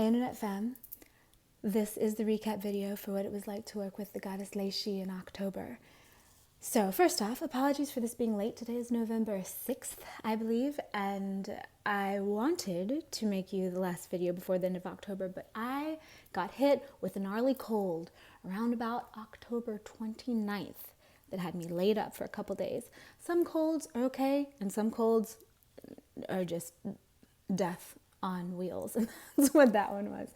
Internet fam. This is the recap video for what it was like to work with the goddess Leizi in October. So first off, apologies for this being late. Today is November 6th, I believe, and I wanted to make you the last video before the end of October, but I got hit with a gnarly cold around about October 29th that had me laid up for a couple days. Some colds are okay, and some colds are just death on wheels, and that's what that one was.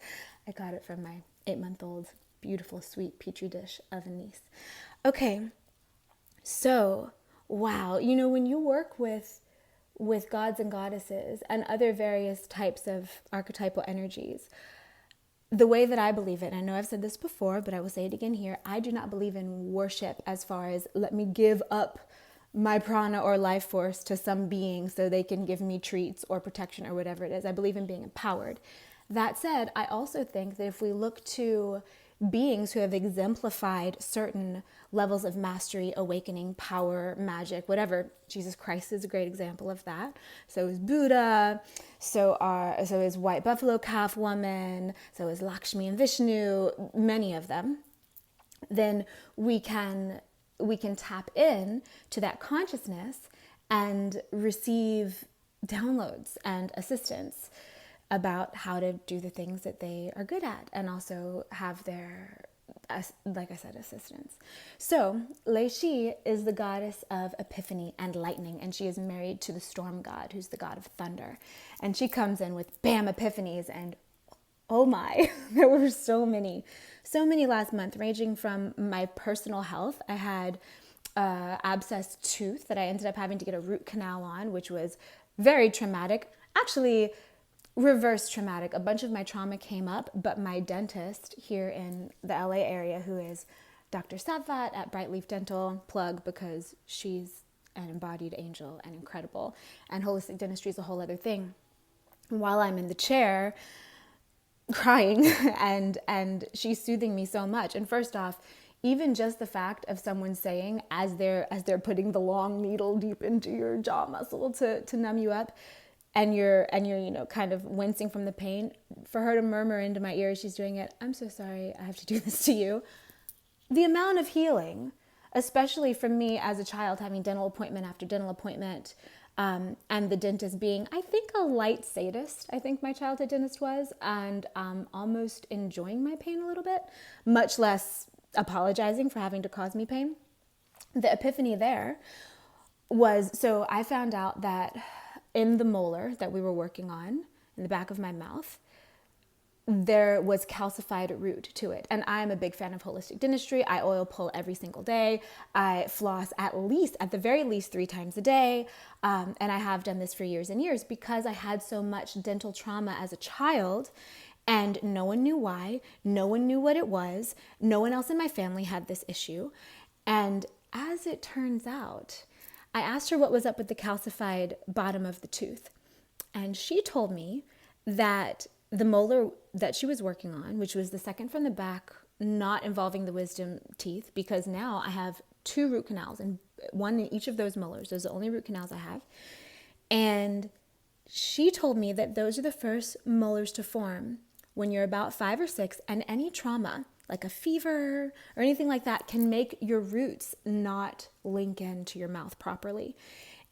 I got it from my 8-month-old beautiful sweet petri dish of a niece. Okay, so wow, you know, when you work with gods and goddesses and other various types of archetypal energies, the way that I believe it, and I know I've said this before, but I will say it again here, I do not believe in worship as far as let me give up my prana or life force to some being so they can give me treats or protection or whatever it is. I believe in being empowered. That said, I also think that if we look to beings who have exemplified certain levels of mastery, awakening, power, magic, whatever, Jesus Christ is a great example of that. So is Buddha, so is White Buffalo Calf Woman, so is Lakshmi and Vishnu, many of them, then we can tap in to that consciousness and receive downloads and assistance about how to do the things that they are good at, and also have their, like I said, assistance. So Leizi is the goddess of Epiphany and lightning, and she is married to the storm god, who's the god of thunder. And she comes in with bam epiphanies, and oh my, there were so many last month, ranging from my personal health. I had abscessed tooth that I ended up having to get a root canal on, which was very traumatic. Actually, reverse traumatic. A bunch of my trauma came up, but my dentist here in the LA area, who is Dr. Satvat at Brightleaf Dental, plug because she's an embodied angel and incredible. And holistic dentistry is a whole other thing. While I'm in the chair, crying and she's soothing me so much. And first off, even just the fact of someone saying as they're putting the long needle deep into your jaw muscle to numb you up, and you're you know, kind of wincing from the pain, for her to murmur into my ear as she's doing it, "I'm so sorry I have to do this to you." The amount of healing, especially from me as a child having dental appointment after dental appointment, and the dentist being, I think, a light sadist, I think my childhood dentist was, and almost enjoying my pain a little bit, much less apologizing for having to cause me pain. The epiphany there was, so I found out that in the molar that we were working on, in the back of my mouth, there was calcified root to it. And I'm a big fan of holistic dentistry. I oil pull every single day. I floss at the very least 3 times a day. And I have done this for years and years because I had so much dental trauma as a child, and no one knew why. No one knew what it was. No one else in my family had this issue. And as it turns out, I asked her what was up with the calcified bottom of the tooth. And she told me that the molar that she was working on, which was the second from the back, not involving the wisdom teeth, because now I have 2 root canals, and one in each of those molars. Those are the only root canals I have. And she told me that those are the first molars to form when you're about 5 or 6, and any trauma, like a fever or anything like that, can make your roots not link into your mouth properly.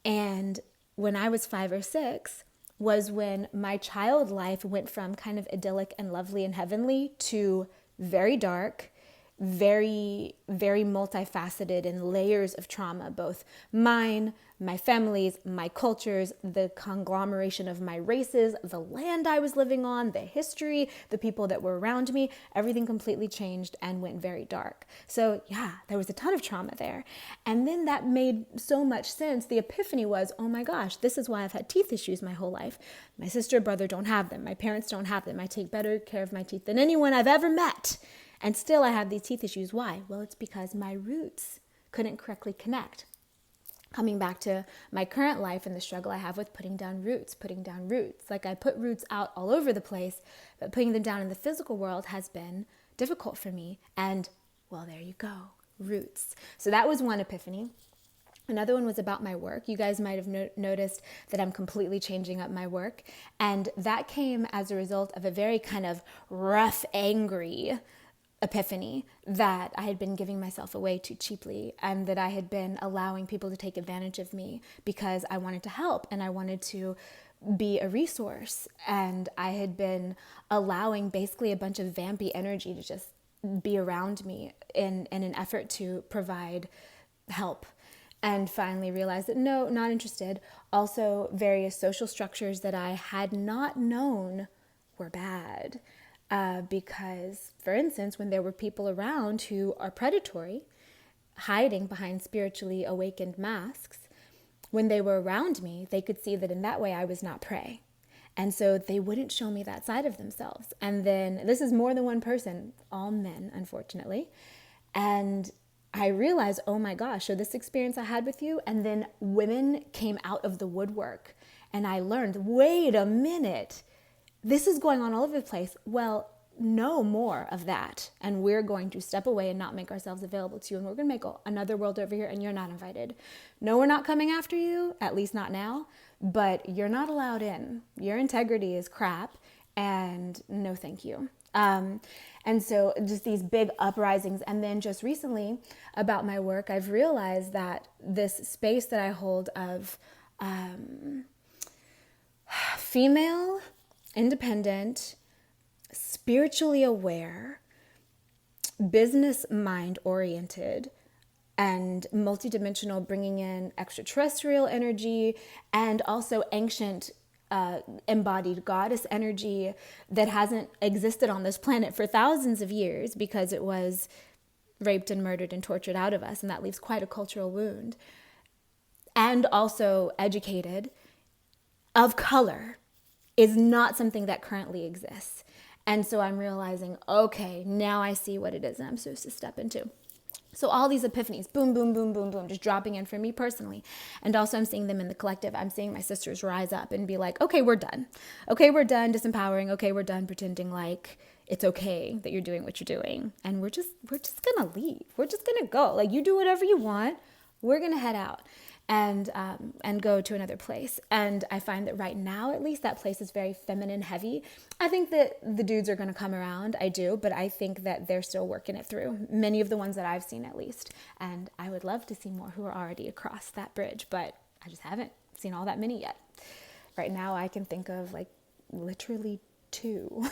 And when I was 5 or 6 was when my child life went from kind of idyllic and lovely and heavenly to very dark, very, very multifaceted, and layers of trauma, both mine, my family's, my culture's, the conglomeration of my races, the land I was living on, the history, the people that were around me, everything completely changed and went very dark. So yeah, there was a ton of trauma there. And then that made so much sense. The epiphany was, oh my gosh, this is why I've had teeth issues my whole life. My sister and brother don't have them. My parents don't have them. I take better care of my teeth than anyone I've ever met. And still I have these teeth issues. Why? Well, it's because my roots couldn't correctly connect. Coming back to my current life and the struggle I have with putting down roots. Like, I put roots out all over the place, but putting them down in the physical world has been difficult for me. And well, there you go, roots. So that was one epiphany. Another one was about my work. You guys might have noticed that I'm completely changing up my work. And that came as a result of a very kind of rough, angry epiphany that I had been giving myself away too cheaply, and that I had been allowing people to take advantage of me because I wanted to help and I wanted to be a resource. And I had been allowing basically a bunch of vampy energy to just be around me in an effort to provide help. And finally realized that no, not interested. Also, various social structures that I had not known were bad. Because, for instance, when there were people around who are predatory, hiding behind spiritually awakened masks, when they were around me, they could see that in that way I was not prey. And so they wouldn't show me that side of themselves. And then, this is more than one person, all men, unfortunately. And I realized, oh my gosh, so this experience I had with you, and then women came out of the woodwork. And I learned, wait a minute, this is going on all over the place. Well, no more of that. And we're going to step away and not make ourselves available to you. And we're going to make another world over here, and you're not invited. No, we're not coming after you, at least not now, but you're not allowed in. Your integrity is crap, and no thank you. And so just these big uprisings. And then just recently about my work, I've realized that this space that I hold of female, independent, spiritually aware, business mind oriented, and multidimensional, bringing in extraterrestrial energy and also ancient embodied goddess energy that hasn't existed on this planet for thousands of years because it was raped and murdered and tortured out of us, and that leaves quite a cultural wound. And also educated, of color, is not something that currently exists. And so I'm realizing, okay, now I see what it is that I'm supposed to step into. So all these epiphanies, boom, boom, boom, boom, boom, just dropping in for me personally. And also I'm seeing them in the collective. I'm seeing my sisters rise up and be like, okay, we're done. Okay, we're done disempowering. Okay, we're done pretending like it's okay that you're doing what you're doing. And we're just gonna leave. We're just gonna go. Like, you do whatever you want. We're gonna head out and go to another place. And I find that right now, at least, that place is very feminine heavy. I think that the dudes are going to come around. I do, but I think that they're still working it through. Many of the ones that I've seen, at least. And I would love to see more who are already across that bridge, but I just haven't seen all that many yet. Right now, I can think of like literally 2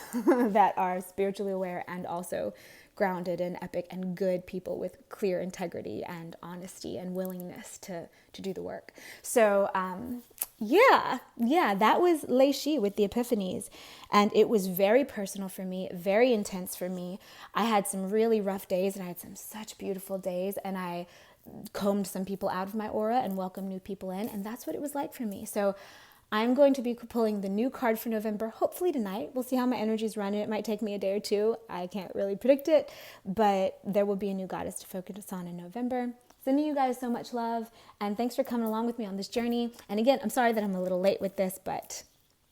that are spiritually aware and also grounded and epic and good people with clear integrity and honesty and willingness to do the work. So yeah, that was Leizi with the Epiphanies. And it was very personal for me, very intense for me. I had some really rough days and I had some such beautiful days, and I combed some people out of my aura and welcomed new people in. And that's what it was like for me. So I'm going to be pulling the new card for November, hopefully tonight. We'll see how my energy's running. It might take me a day or 2. I can't really predict it, but there will be a new goddess to focus on in November. Sending you guys so much love, and thanks for coming along with me on this journey. And again, I'm sorry that I'm a little late with this, but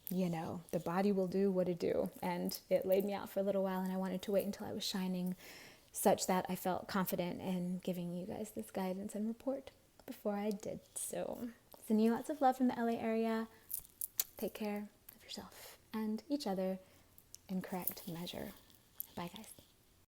you know, the body will do what it do. And it laid me out for a little while, and I wanted to wait until I was shining such that I felt confident in giving you guys this guidance and report before I did. So sending you lots of love from the LA area. Take care of yourself and each other in correct measure. Bye, guys.